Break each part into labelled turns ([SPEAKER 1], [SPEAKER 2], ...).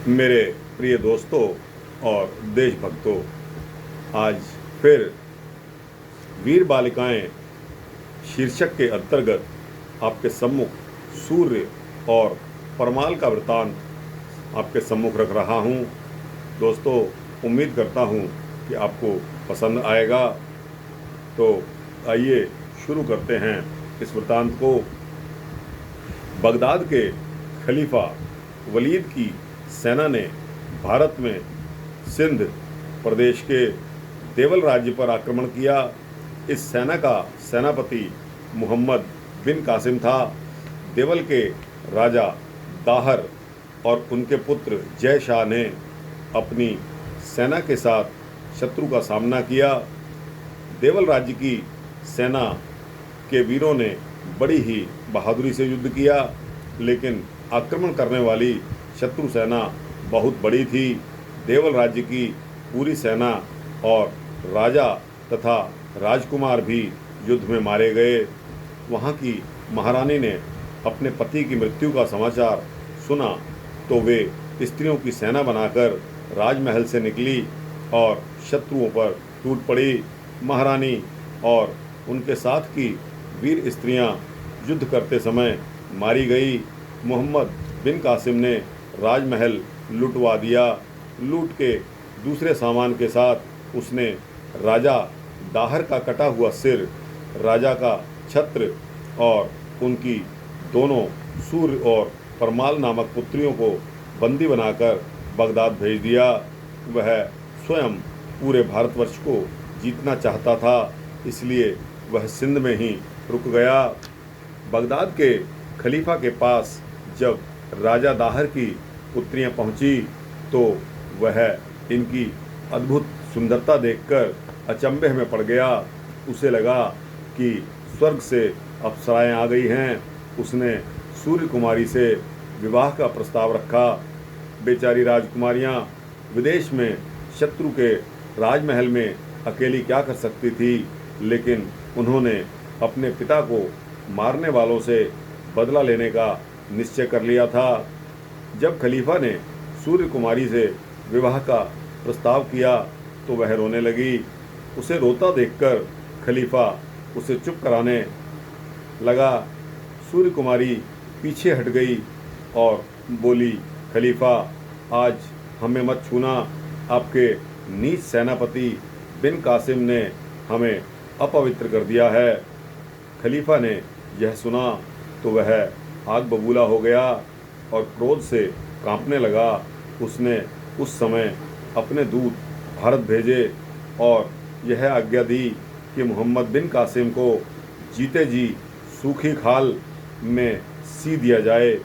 [SPEAKER 1] मेरे प्रिय दोस्तों और देशभक्तों, आज फिर वीर बालिकाएं शीर्षक के अंतर्गत आपके सम्मुख सूर्य और परमाल का वृतांत आपके सम्मुख रख रहा हूं। दोस्तों, उम्मीद करता हूं कि आपको पसंद आएगा। तो आइए शुरू करते हैं इस वृतांत को। बगदाद के खलीफा वलीद की सेना ने भारत में सिंध प्रदेश के देवल राज्य पर आक्रमण किया। इस सेना का सेनापति मोहम्मद बिन कासिम था। देवल के राजा दाहर और उनके पुत्र जय शाह ने अपनी सेना के साथ शत्रु का सामना किया। देवल राज्य की सेना के वीरों ने बड़ी ही बहादुरी से युद्ध किया, लेकिन आक्रमण करने वाली शत्रु सेना बहुत बड़ी थी। देवल राज्य की पूरी सेना और राजा तथा राजकुमार भी युद्ध में मारे गए। वहाँ की महारानी ने अपने पति की मृत्यु का समाचार सुना तो वे स्त्रियों की सेना बनाकर राजमहल से निकली और शत्रुओं पर टूट पड़ी। महारानी और उनके साथ की वीर स्त्रियां युद्ध करते समय मारी गई। मोहम्मद बिन कासिम ने राजमहल लुटवा दिया। लूट के दूसरे सामान के साथ उसने राजा दाहर का कटा हुआ सिर, राजा का छत्र और उनकी दोनों सूर्य और परमाल नामक पुत्रियों को बंदी बनाकर बगदाद भेज दिया। वह स्वयं पूरे भारतवर्ष को जीतना चाहता था, इसलिए वह सिंध में ही रुक गया। बगदाद के खलीफा के पास जब राजा दाहर की पुत्रियां पहुंची तो वह इनकी अद्भुत सुंदरता देखकर अचंभे में पड़ गया। उसे लगा कि स्वर्ग से अप्सराएं आ गई हैं। उसने सूर्य कुमारी से विवाह का प्रस्ताव रखा। बेचारी राजकुमारियां विदेश में शत्रु के राजमहल में अकेली क्या कर सकती थी, लेकिन उन्होंने अपने पिता को मारने वालों से बदला लेने का निश्चय कर लिया था। जब खलीफा ने सूर्य कुमारी से विवाह का प्रस्ताव किया तो वह रोने लगी। उसे रोता देखकर खलीफा उसे चुप कराने लगा। सूर्य कुमारी पीछे हट गई और बोली, खलीफा, आज हमें मत छूना। आपके नीच सेनापति बिन कासिम ने हमें अपवित्र कर दिया है। खलीफा ने यह सुना तो वह आग बबूला हो गया और क्रोध से कांपने लगा। उसने उस समय अपने दूत भारत भेजे और यह आज्ञा दी कि मोहम्मद बिन कासिम को जीते जी सूखी खाल में सी दिया जाए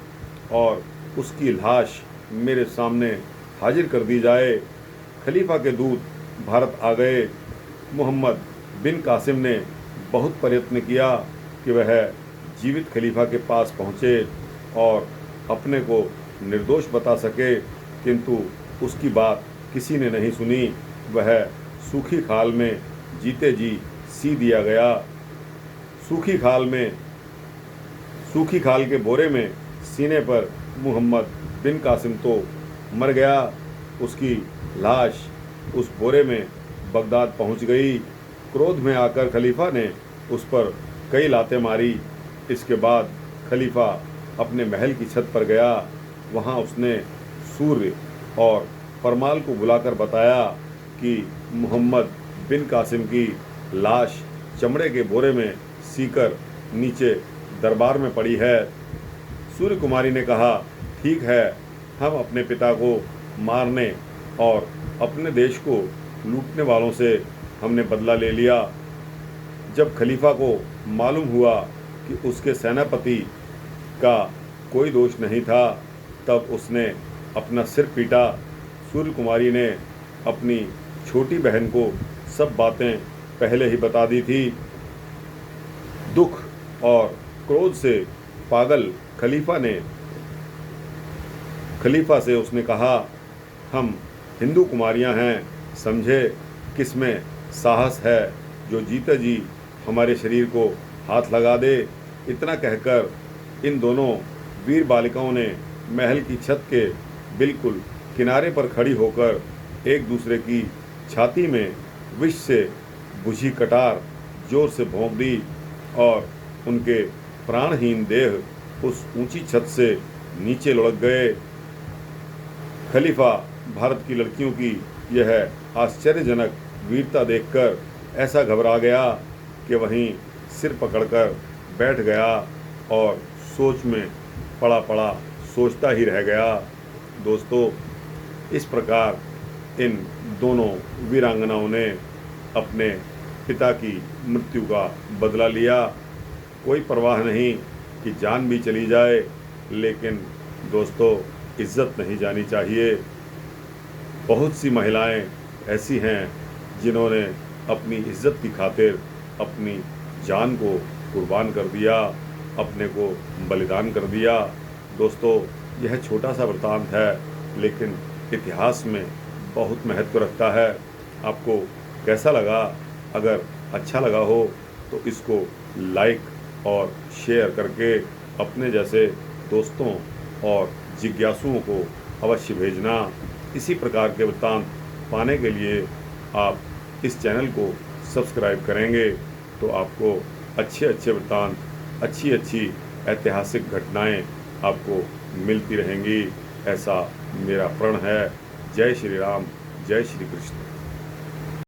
[SPEAKER 1] और उसकी लाश मेरे सामने हाजिर कर दी जाए। खलीफा के दूत भारत आ गए। मोहम्मद बिन कासिम ने बहुत प्रयत्न किया कि वह जीवित खलीफा के पास पहुँचे और अपने को निर्दोष बता सके, किंतु उसकी बात किसी ने नहीं सुनी। वह सूखी खाल में जीते जी सी दिया गया। सूखी खाल के बोरे में सीने पर मोहम्मद बिन कासिम तो मर गया। उसकी लाश उस बोरे में बगदाद पहुंच गई। क्रोध में आकर खलीफा ने उस पर कई लातें मारी। इसके बाद खलीफा अपने महल की छत पर गया। वहां उसने सूर्य और परमाल को बुलाकर बताया कि मोहम्मद बिन कासिम की लाश चमड़े के बोरे में सीकर नीचे दरबार में पड़ी है। सूर्य कुमारी ने कहा, ठीक है, हम अपने पिता को मारने और अपने देश को लूटने वालों से हमने बदला ले लिया। जब खलीफा को मालूम हुआ कि उसके सेनापति का कोई दोष नहीं था, तब उसने अपना सिर पीटा। सूर्य कुमारी ने अपनी छोटी बहन को सब बातें पहले ही बता दी थी। दुख और क्रोध से पागल खलीफा से उसने कहा, हम हिंदू कुमारियां हैं, समझे किसमें साहस है जो जीते जी हमारे शरीर को हाथ लगा दे। इतना कहकर इन दोनों वीर बालिकाओं ने महल की छत के बिल्कुल किनारे पर खड़ी होकर एक दूसरे की छाती में विष से बुझी कटार जोर से भोंक दी और उनके प्राणहीन देह उस ऊंची छत से नीचे लुढ़क गए। खलीफा भारत की लड़कियों की यह आश्चर्यजनक वीरता देखकर ऐसा घबरा गया कि वहीं सिर पकड़कर बैठ गया और सोच में पड़ा पड़ा सोचता ही रह गया। दोस्तों, इस प्रकार इन दोनों वीरांगनाओं ने अपने पिता की मृत्यु का बदला लिया। कोई परवाह नहीं कि जान भी चली जाए, लेकिन दोस्तों इज्जत नहीं जानी चाहिए। बहुत सी महिलाएं ऐसी हैं जिन्होंने अपनी इज्जत की खातिर अपनी जान को कुर्बान कर दिया, अपने को बलिदान कर दिया। दोस्तों, यह छोटा सा वृतांत है, लेकिन इतिहास में बहुत महत्व रखता है। आपको कैसा लगा? अगर अच्छा लगा हो तो इसको लाइक और शेयर करके अपने जैसे दोस्तों और जिज्ञासुओं को अवश्य भेजना। इसी प्रकार के वृत्तांत पाने के लिए आप इस चैनल को सब्सक्राइब करेंगे तो आपको अच्छे अच्छे वृत्तांत, अच्छी अच्छी ऐतिहासिक घटनाएं आपको मिलती रहेंगी। ऐसा मेरा प्रण है। जय श्री राम, जय श्री कृष्ण।